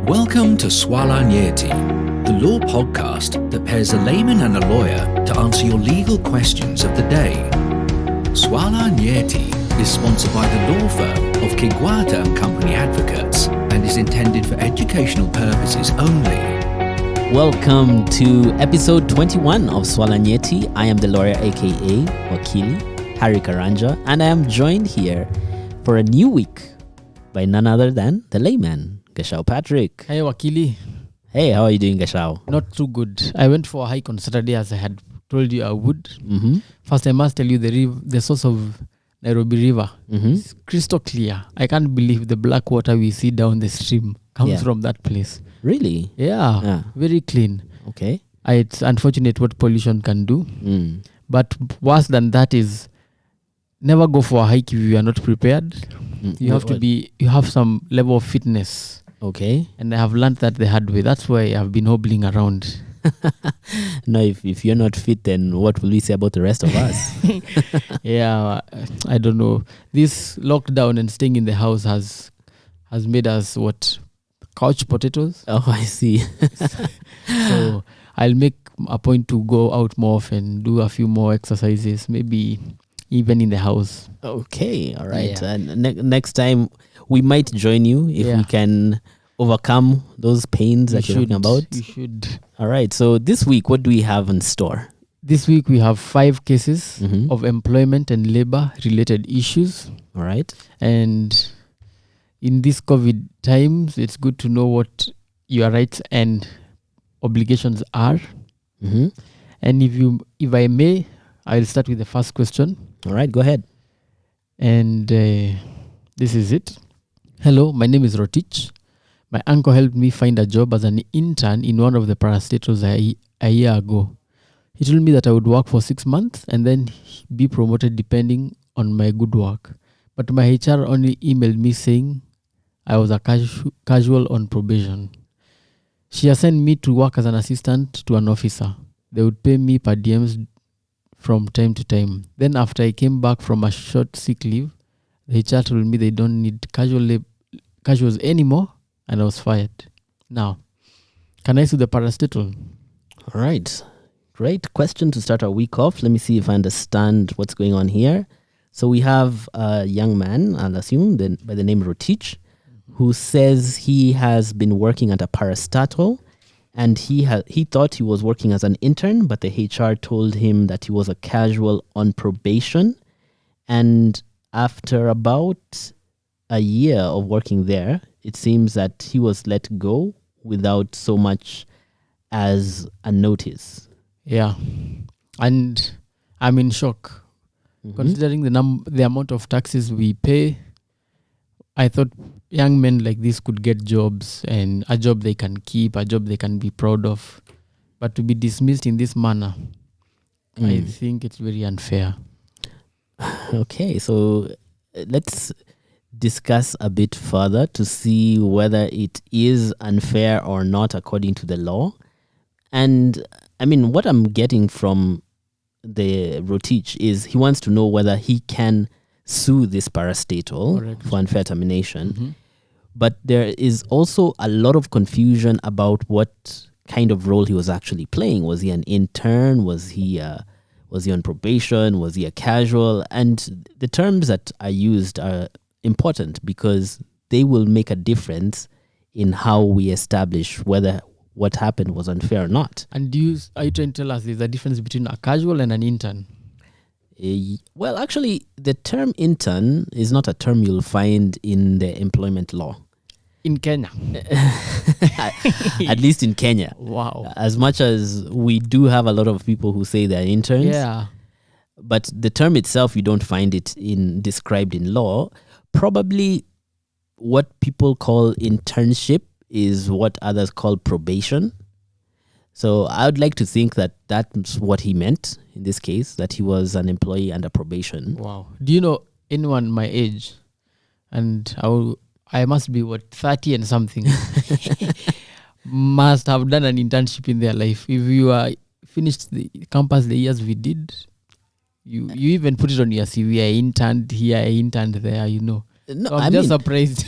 Welcome to Swala Nyeti, the law podcast that pairs a layman and a lawyer to answer your legal questions of the day. Swala Nyeti is sponsored by the law firm of Kigwata and Company Advocates and is intended for educational purposes only. Welcome to episode 21 of Swala Nyeti. I am the lawyer aka Wakili, Harry Karanja, and I am joined here for a new week by none other than the layman, Gashao Patrick. Hey Wakili. Hey, how are you doing, Gashao? Not too good. I went for a hike on Saturday as I had told you I would. Mm-hmm. First, I must tell you the source of Nairobi River is crystal clear. I can't believe the black water we see down the stream comes from that place. Really? Yeah, very clean. Okay. It's unfortunate what pollution can do. But worse than that is never go for a hike if you are not prepared. You have some level of fitness. Okay. And I have learned that the hard way. That's why I've been hobbling around. No, if you're not fit, then what will we say about the rest of us? Yeah, I don't know. This lockdown and staying in the house has made us couch potatoes. Oh, I see. So I'll make a point to go out more often, do a few more exercises, maybe even in the house. Okay, all right. Yeah. And next time we might join you if we can overcome those pains that you're talking about. You should. All right. So this week, what do we have in store? This week we have 5 cases of employment and labor related issues. All right. And in these COVID times, it's good to know what your rights and obligations are. And if I may, I'll start with the first question. All right, go ahead. And this is it. Hello, my name is Rotich. My uncle helped me find a job as an intern in one of the parastatals a year ago. He told me that I would work for 6 months and then be promoted depending on my good work. But my HR only emailed me saying I was a casual on probation. She assigned me to work as an assistant to an officer. They would pay me per diems from time to time. Then after I came back from a short sick leave, the HR told me they don't need casuals anymore, and I was fired. Now, can I sue the parastatal? All right. Great question to start our week off. Let me see if I understand what's going on here. So we have a young man, I'll assume, by the name Rotich, who says he has been working at a parastatal, and he thought he was working as an intern, but the HR told him that he was a casual on probation. And after about a year of working there, it seems that he was let go without so much as a notice. Yeah. And I'm in shock. Considering the amount of taxes we pay, I thought young men like this could get jobs and a job they can keep, a job they can be proud of. But to be dismissed in this manner, I think it's very unfair. Okay, so let's discuss a bit further to see whether it is unfair or not according to the law. And I mean, what I'm getting from the Rotich is he wants to know whether he can sue this parastatal for unfair termination. But there is also a lot of confusion about what kind of role he was actually playing. Was he an intern? Was he on probation? Was he a casual? And the terms that are used are important because they will make a difference in how we establish whether what happened was unfair or not. And are you trying to tell us there's a difference between a casual and an intern? Well, actually, the term intern is not a term you'll find in the employment law. In Kenya? At least in Kenya. Wow. As much as we do have a lot of people who say they're interns. Yeah. But the term itself, you don't find it described in law. Probably what people call internship is what others call probation. So I would like to think that that's what he meant in this case, that he was an employee under probation. Wow. Do you know anyone my age? And I must be 30 and something. Must have done an internship in their life. If you finished the campus the years we did, you even put it on your CV. I interned here, I interned there, No, so I'm just surprised.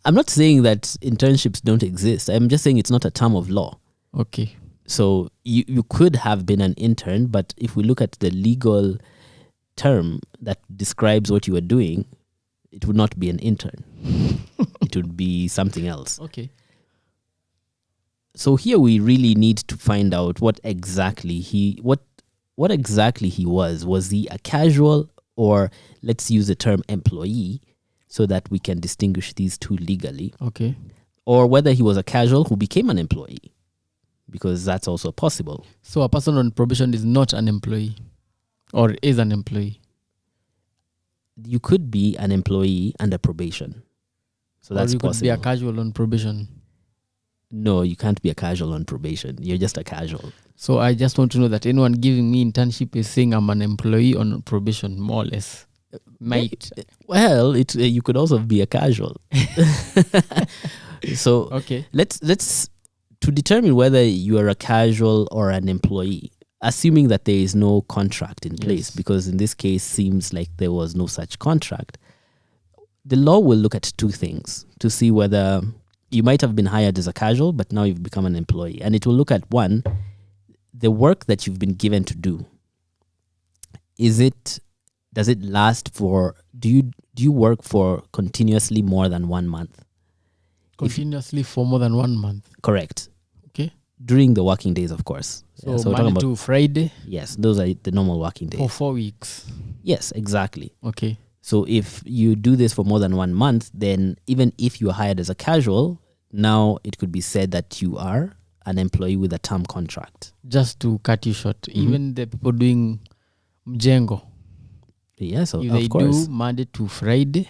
I'm not saying that internships don't exist. I'm just saying it's not a term of law. Okay. So you could have been an intern, but if we look at the legal term that describes what you are doing, it would not be an intern. It would be something else. Okay. So here we really need to find out what exactly he was. Was he a casual, or let's use the term employee so that we can distinguish these two legally, Okay. or whether he was a casual who became an employee, because that's also possible. So a person on probation is not an employee or is an employee. You could be an employee under probation. So that's or you possible. could be a casual on probation. No, you can't be a casual on probation. You're just a casual. So I just want to know that anyone giving me internship is saying I'm an employee on probation, more or less. Might. Well, you could also be a casual. So Okay. let's to determine whether you are a casual or an employee, assuming that there is no contract in place, Yes. because in this case seems like there was no such contract. The law will look at two things to see whether you might have been hired as a casual, but now you've become an employee. And it will look at, one, the work that you've been given to do. Does it last for, do you work for continuously more than 1 month? Continuously for more than 1 month. Correct. Okay. During the working days, of course. So we're talking Monday about, to Friday yes, those are the normal working days. for 4 weeks. Yes, exactly. Okay. So if you do this for more than 1 month, then even if you are hired as a casual, now it could be said that you are an employee with a term contract. Just to cut you short, even the people doing mjengo, Yes, if of they course. do Monday to Friday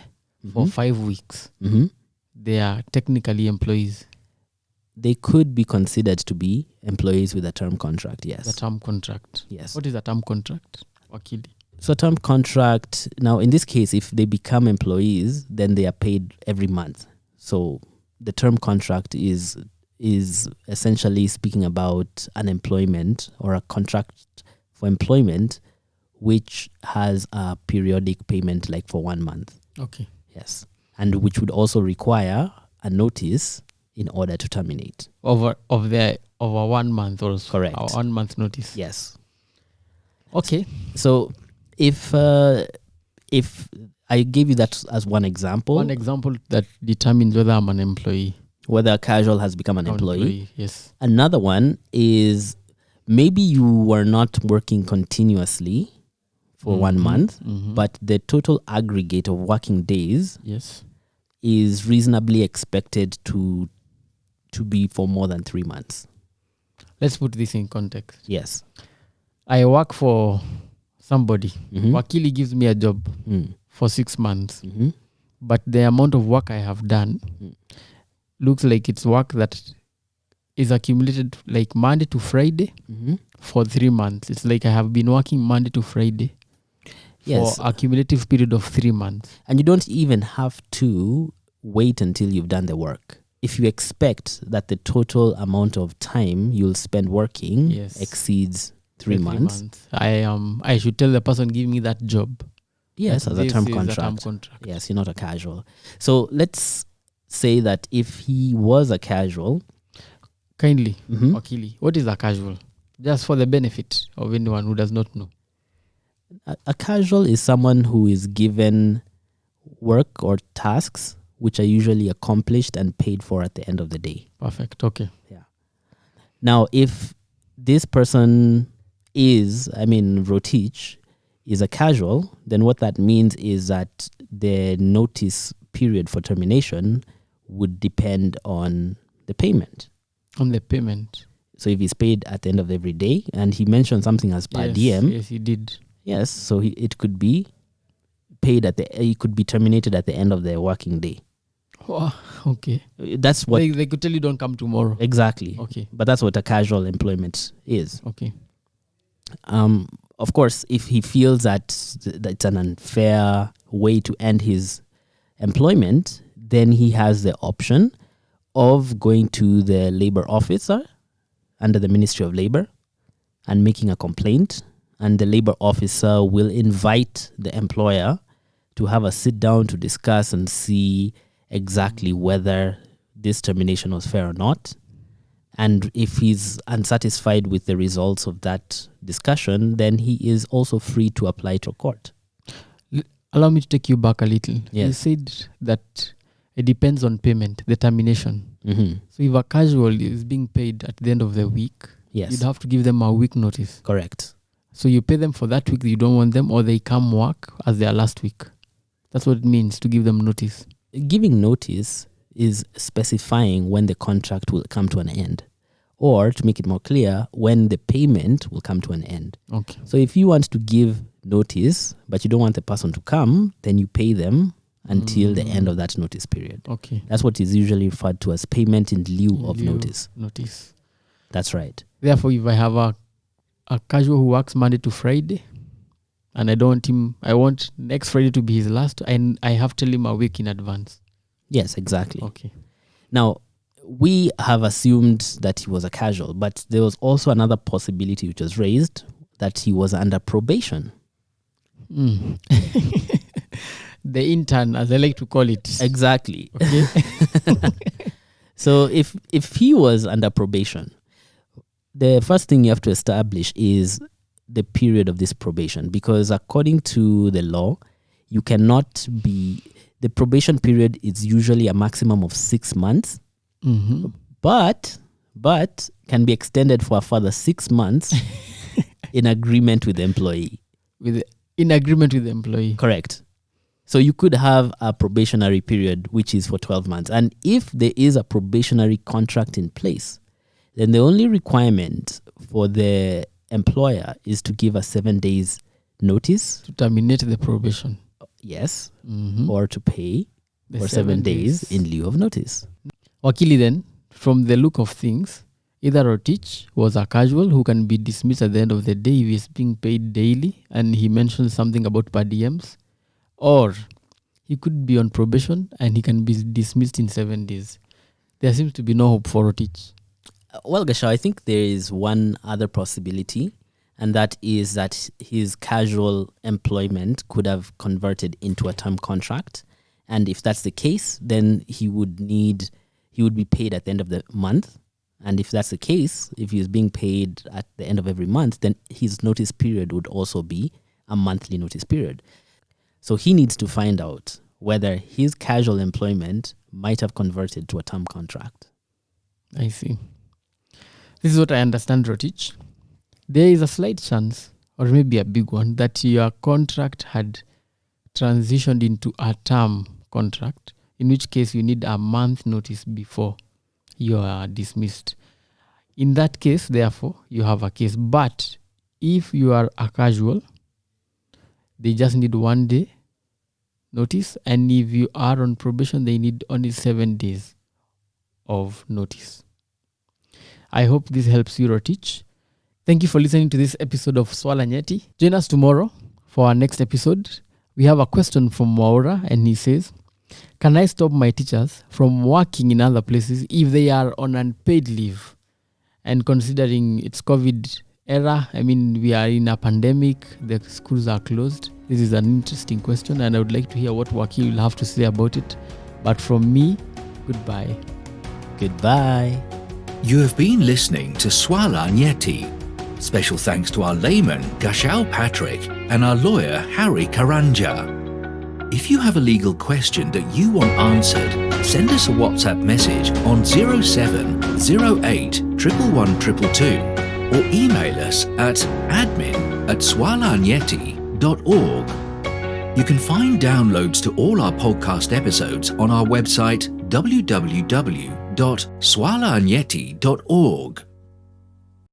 for 5 weeks, Mm-hmm. they are technically employees. They could be considered to be employees with a term contract, yes. The term contract. Yes. What is a term contract? Wakili. So term contract, now in this case, if they become employees, then they are paid every month. So the term contract is essentially speaking about an employment or a contract for employment which has a periodic payment like for 1 month. Okay. Yes. And which would also require a notice in order to terminate. Over 1 month or so. Correct. 1 month notice. Yes. Okay. So if I gave you that as one example, One example that determines whether I'm an employee. whether a casual has become an employee. Yes. Another one is maybe you were not working continuously for 1 month, but the total aggregate of working days Yes. is reasonably expected to be for more than 3 months. Let's put this in context. Yes. I work for somebody. Mhm. Wakili gives me a job for 6 months. Mm-hmm. But the amount of work I have done looks like it's work that is accumulated like Monday to Friday Mm-hmm. for 3 months. It's like I have been working Monday to Friday Yes. for a cumulative period of 3 months. And you don't even have to wait until you've done the work. If you expect that the total amount of time you'll spend working Yes. exceeds 3 For months, I should tell the person giving me that job. yes, that as a this term is contract. A term contract. Yes, you're not a casual. So let's say that if he was a casual, Kindly, Mhm. Wakili, what is a casual? Just for the benefit of anyone who does not know. a casual is someone who is given work or tasks which are usually accomplished and paid for at the end of the day. Perfect. Okay. Now, if this person Rotich is a casual, then what that means is that the notice period for termination would depend on the payment. On the payment. So if he's paid at the end of every day, and he mentioned something as per diem, Yes, he did. yes, so it could be paid it could be terminated at the end of the working day. Oh, okay. That's what They could tell you don't come tomorrow. exactly. Okay. But that's what a casual employment is. Okay. Of course, if he feels that it's an unfair way to end his employment, then he has the option of going to the labor officer under the Ministry of Labor and making a complaint. And the labor officer will invite the employer to have a sit down to discuss and see exactly whether this termination was fair or not. And if he's unsatisfied with the results of that discussion, then he is also free to apply to a court. Allow me to take you back a little. Yes. You said that it depends on payment, the termination. Mm-hmm. So if a casual is being paid at the end of the week, Yes. you'd have to give them a week notice. Correct. So you pay them for that week that you don't want them, or they come work as their last week. That's what it means to give them notice. Giving notice is specifying when the contract will come to an end, or to make it more clear, when the payment will come to an end. Okay. So if you want to give notice, but you don't want the person to come, then you pay them until the end of that notice period. Okay. That's what is usually referred to as payment in lieu of notice. Notice. That's right. Therefore, if I have a casual who works Monday to Friday, and I want next Friday to be his last, and I have to tell him a week in advance. Yes, exactly. Okay. Now, we have assumed that he was a casual, but there was also another possibility which was raised, that he was under probation. The intern, as I like to call it. Exactly. Okay. So if he was under probation, the first thing you have to establish is the period of this probation, because according to the law, you cannot be, the probation period is usually a maximum of 6 months, Mm-hmm. but can be extended for a further 6 months in agreement with the employee. In agreement with the employee. Correct. So you could have a probationary period which is for 12 months. And if there is a probationary contract in place, then the only requirement for the employer is to give a 7 days notice. To terminate the probation. Yes. Mm-hmm. Or to pay The for 7 days days. in lieu of notice. Wakili then, from the look of things, either Rotich was a casual who can be dismissed at the end of the day if he's being paid daily, and he mentioned something about per diems, or he could be on probation and he can be dismissed in 7 days. There seems to be no hope for Rotich. Well, Gasha, I think there is one other possibility, and that is that his casual employment could have converted into a term contract. And if that's the case, then he would be paid at the end of the month. And if that's the case, if he is being paid at the end of every month, then his notice period would also be a monthly notice period. So he needs to find out whether his casual employment might have converted to a term contract. I see. This is what I understand, Rotich. There is a slight chance, or maybe a big one, that your contract had transitioned into a term contract, in which case you need a month notice before you are dismissed. In that case, therefore, you have a case. But if you are a casual, they just need 1 day notice. And if you are on probation, they need only 7 days of notice. I hope this helps you, Rotich. Thank you for listening to this episode of Swala Nyeti. Join us tomorrow for our next episode. We have a question from Maura, and he says, can I stop my teachers from working in other places if they are on unpaid leave? And considering it's COVID era, I mean, we are in a pandemic, the schools are closed. This is an interesting question, and I would like to hear what Waki will have to say about it. But from me, goodbye. Goodbye. You have been listening to Swala Nyeti. Special thanks to our layman, Gashal Patrick, and our lawyer, Harry Karanja. If you have a legal question that you want answered, send us a WhatsApp message on 0708 111 222 or email us at admin@swalanyeti.org. You can find downloads to all our podcast episodes on our website www.swalanyeti.org.